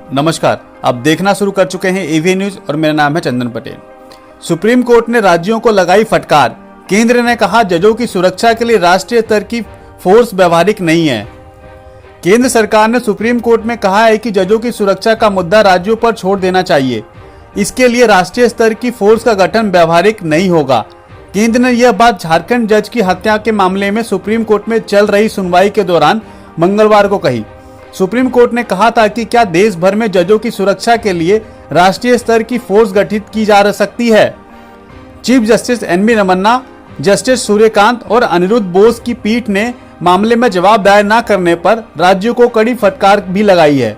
नमस्कार, आप देखना शुरू कर चुके हैं एवी न्यूज और मेरा नाम है चंदन पटेल। सुप्रीम कोर्ट ने राज्यों को लगाई फटकार। केंद्र ने कहा जजों की सुरक्षा के लिए राष्ट्रीय स्तर की फोर्स व्यवहारिक नहीं है। केंद्र सरकार ने सुप्रीम कोर्ट में कहा है कि जजों की सुरक्षा का मुद्दा राज्यों पर छोड़ देना चाहिए। इसके लिए राष्ट्रीय स्तर की फोर्स का गठन व्यवहारिक नहीं होगा। केंद्र ने यह बात झारखंड जज की हत्या के मामले में सुप्रीम कोर्ट में चल रही सुनवाई के दौरान मंगलवार को कही। सुप्रीम कोर्ट ने कहा था कि क्या देश भर में जजों की सुरक्षा के लिए राष्ट्रीय स्तर की फोर्स गठित की जा सकती है। Chief justice NV Ramana, justice Suryakant और अनिरुद्ध बोस की पीठ ने मामले में जवाब दायर न करने पर राज्यों को कड़ी फटकार भी लगाई है।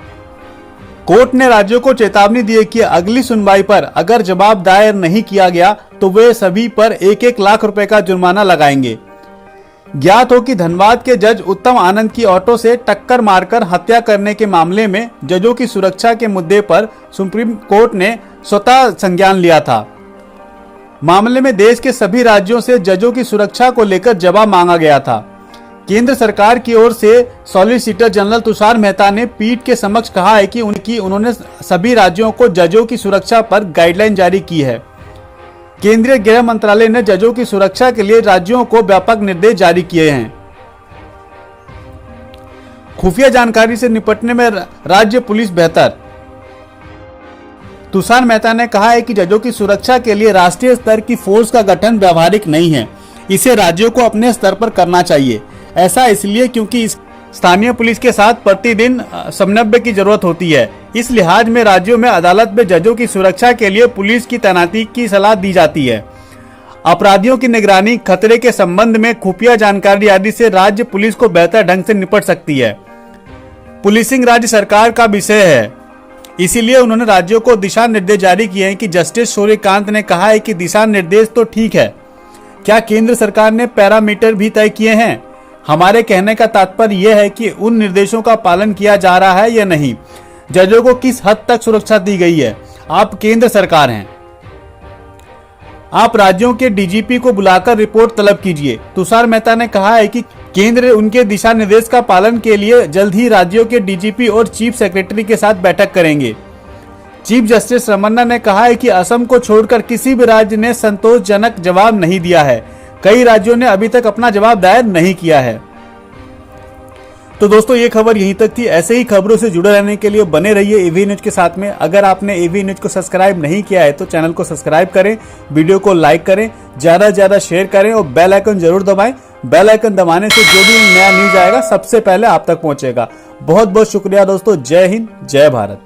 कोर्ट ने राज्यों को चेतावनी दी कि अगली सुनवाई पर अगर जवाब दायर नहीं किया गया तो वे सभी पर 1-1 लाख रुपए का जुर्माना लगाएंगे। ज्ञात हो कि धनबाद के जज उत्तम आनंद की ऑटो से टक्कर मारकर हत्या करने के मामले में जजों की सुरक्षा के मुद्दे पर सुप्रीम कोर्ट ने स्वतः संज्ञान लिया था। मामले में देश के सभी राज्यों से जजों की सुरक्षा को लेकर जवाब मांगा गया था। केंद्र सरकार की ओर से सॉलिसिटर जनरल तुषार मेहता ने पीठ के समक्ष कहा है कि उन्होंने सभी राज्यों को जजों की सुरक्षा पर गाइडलाइन जारी की है। केंद्रीय गृह मंत्रालय ने जजों की सुरक्षा के लिए राज्यों को व्यापक निर्देश जारी किए हैं। खुफिया जानकारी से निपटने में राज्य पुलिस बेहतर। तुषार मेहता ने कहा है कि जजों की सुरक्षा के लिए राष्ट्रीय स्तर की फोर्स का गठन व्यवहारिक नहीं है। इसे राज्यों को अपने स्तर पर करना चाहिए। ऐसा इसलिए क्योंकि स्थानीय पुलिस के साथ प्रतिदिन समन्वय की जरूरत होती है। इस लिहाज में राज्यों में अदालत में जजों की सुरक्षा के लिए पुलिस की तैनाती की सलाह दी जाती है। अपराधियों की निगरानी, खतरे के संबंध में खुफिया जानकारी आदि से राज्य पुलिस को बेहतर ढंग से निपट सकती है। पुलिसिंग राज्य सरकार का विषय है, इसीलिए उन्होंने राज्यों को दिशा निर्देश जारी किए हैं। कि जस्टिस सूर्यकांत ने कहा है कि दिशा निर्देश तो ठीक है, क्या केंद्र सरकार ने पैरामीटर भी तय किए हैं? हमारे कहने का तात्पर्य यह है कि उन निर्देशों का पालन किया जा रहा है या नहीं। जजों को किस हद तक सुरक्षा दी गई है? आप केंद्र सरकार हैं, आप राज्यों के डीजीपी को बुलाकर रिपोर्ट तलब कीजिए। तुषार मेहता ने कहा है कि केंद्र उनके दिशा निर्देश का पालन के लिए जल्द ही राज्यों के डीजीपी और चीफ सेक्रेटरी के साथ बैठक करेंगे। चीफ जस्टिस रमन्ना ने कहा है कि असम को छोड़कर किसी भी राज्य ने संतोषजनक जवाब नहीं दिया है। कई राज्यों ने अभी तक अपना जवाब दायर नहीं किया है। तो दोस्तों, ये खबर यहीं तक थी। ऐसे ही खबरों से जुड़े रहने के लिए बने रहिए एवी न्यूज के साथ में। अगर आपने एवी न्यूज को सब्सक्राइब नहीं किया है तो चैनल को सब्सक्राइब करें, वीडियो को लाइक करें, ज्यादा से ज्यादा शेयर करें और बेल आइकन जरूर दबाएं। बेल आइकन दबाने से जो भी नया न्यूज आएगा सबसे पहले आप तक पहुंचेगा। बहुत बहुत शुक्रिया दोस्तों। जय हिंद, जय भारत।